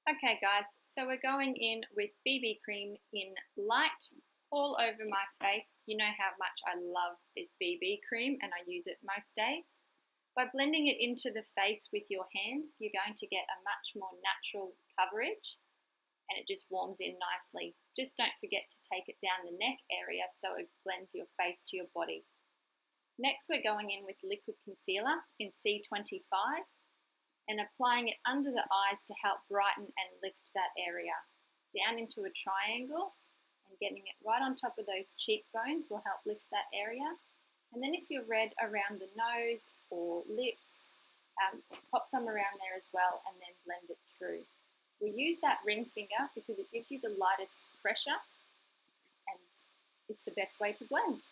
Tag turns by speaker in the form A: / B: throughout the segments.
A: Okay guys, so we're going in with BB cream in Lite all over my face. You know how much I love this BB cream and I use it most days. By blending it into the face with your hands, you're going to get a much more natural coverage and it just warms in nicely. Just don't forget to take it down the neck area so it blends your face to your body. Next we're going in with liquid concealer in C25 and applying it under the eyes to help brighten and lift that area. Down into a triangle and getting it right on top of those cheekbones will help lift that area. And then if you're red around the nose or lips, pop some around there as well and then blend it through. We use that ring finger because it gives you the lightest pressure and it's the best way to blend.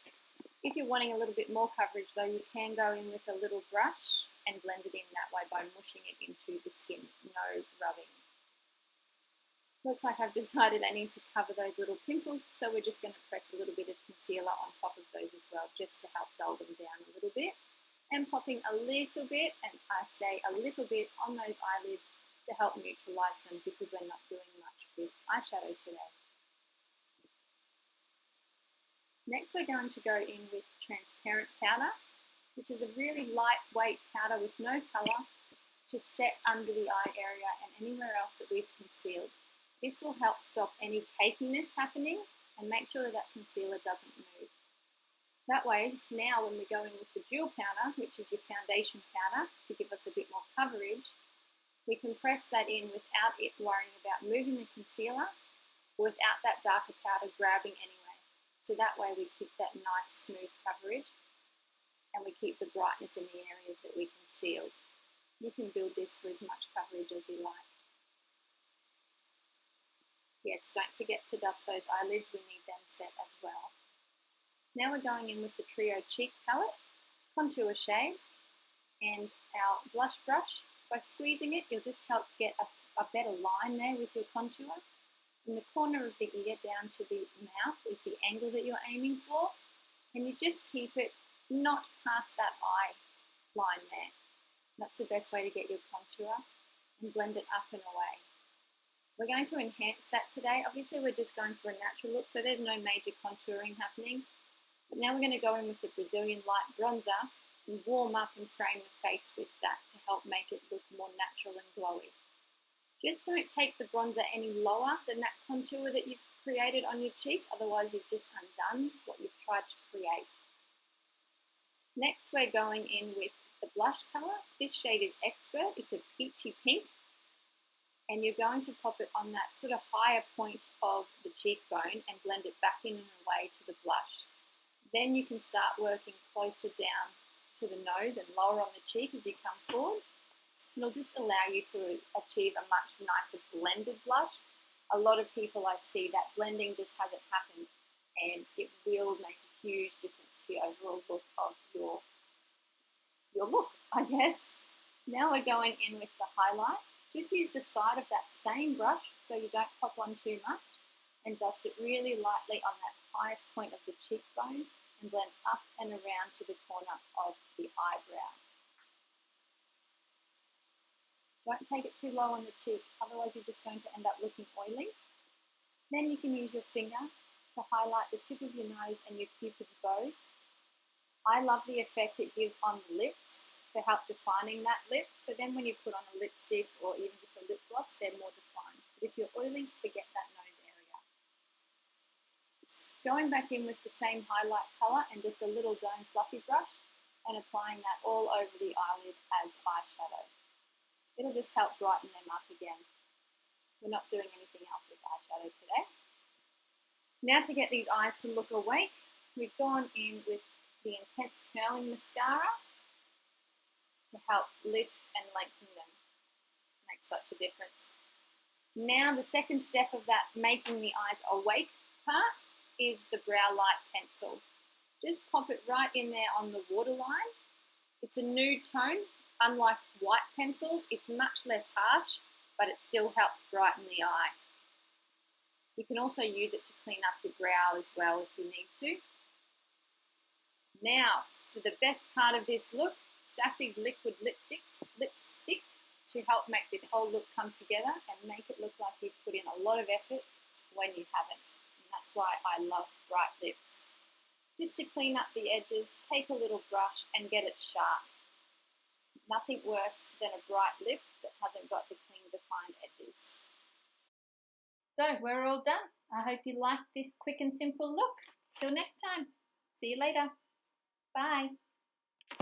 A: If you're wanting a little bit more coverage though, you can go in with a little brush and blend it in that way by mushing it into the skin, no rubbing. Looks like I've decided I need to cover those little pimples, so we're just going to press a little bit of concealer on top of those as well, just to help dull them down a little bit. And popping a little bit, and I say a little bit, on those eyelids to help neutralise them because we're not doing much with eyeshadow today. Next we're going to go in with transparent powder, which is a really lightweight powder with no colour to set under the eye area and anywhere else that we've concealed. This will help stop any cakiness happening and make sure that concealer doesn't move. That way, now when we go in with the dual powder, which is your foundation powder, to give us a bit more coverage, we can press that in without it worrying about moving the concealer or without that darker powder grabbing anyway. So that way we keep that nice smooth coverage and we keep the brightness in the areas that we concealed. You can build this for as much coverage as you like. Yes, don't forget to dust those eyelids, we need them set as well. Now we're going in with the Trio Cheek Palette, contour shade, and our blush brush. By squeezing it, you'll just help get a better line there with your contour. In the corner of the ear down to the mouth is the angle that you're aiming for, and you just keep it not past that eye line there. That's the best way to get your contour and blend it up and away. We're going to enhance that today. Obviously we're just going for a natural look, so there's no major contouring happening. But now we're going to go in with the Brazilian Light Bronzer and warm up and frame the face with that to help make it look more natural and glowy. Just don't take the bronzer any lower than that contour that you've created on your cheek, otherwise you've just undone what you've tried to create. Next we're going in with the blush colour. This shade is Expert, it's a peachy pink. And you're going to pop it on that sort of higher point of the cheekbone and blend it back in and away to the blush. Then you can start working closer down to the nose and lower on the cheek as you come forward. It'll just allow you to achieve a much nicer blended blush. A lot of people I see that blending just hasn't happened and it will make a huge difference to the overall look of your look, I guess. Now we're going in with the highlight. Just use the side of that same brush so you don't pop on too much and dust it really lightly on that highest point of the cheekbone and blend up and around to the corner of the eyebrow. Don't take it too low on the cheek, otherwise you're just going to end up looking oily. Then you can use your finger to highlight the tip of your nose and your cupid's bow. I love the effect it gives on the lips to help defining that lip. So then when you put on a lipstick or even just a lip gloss, they're more defined. But if you're oily, forget that nose area. Going back in with the same highlight colour and just a little dome fluffy brush and applying that all over the eyelid as eyeshadow. It'll just help brighten them up again. We're not doing anything else with eyeshadow today. Now to get these eyes to look awake, we've gone in with the Intense Curling Mascara to help lift and lengthen them. Makes such a difference. Now the second step of that making the eyes awake part is the Brow Light Pencil. Just pop it right in there on the waterline. It's a nude tone. Unlike white pencils, it's much less harsh, but it still helps brighten the eye. You can also use it to clean up your brow as well if you need to. Now, for the best part of this look, Sassy liquid lipstick. to help make this whole look come together and make it look like you've put in a lot of effort when you haven't. And that's why I love bright lips. Just to clean up the edges, take a little brush and get it sharp. Nothing worse than a bright lip that hasn't got the clean defined edges. So we're all done. I hope you liked this quick and simple look. Till next time. See you later. Bye.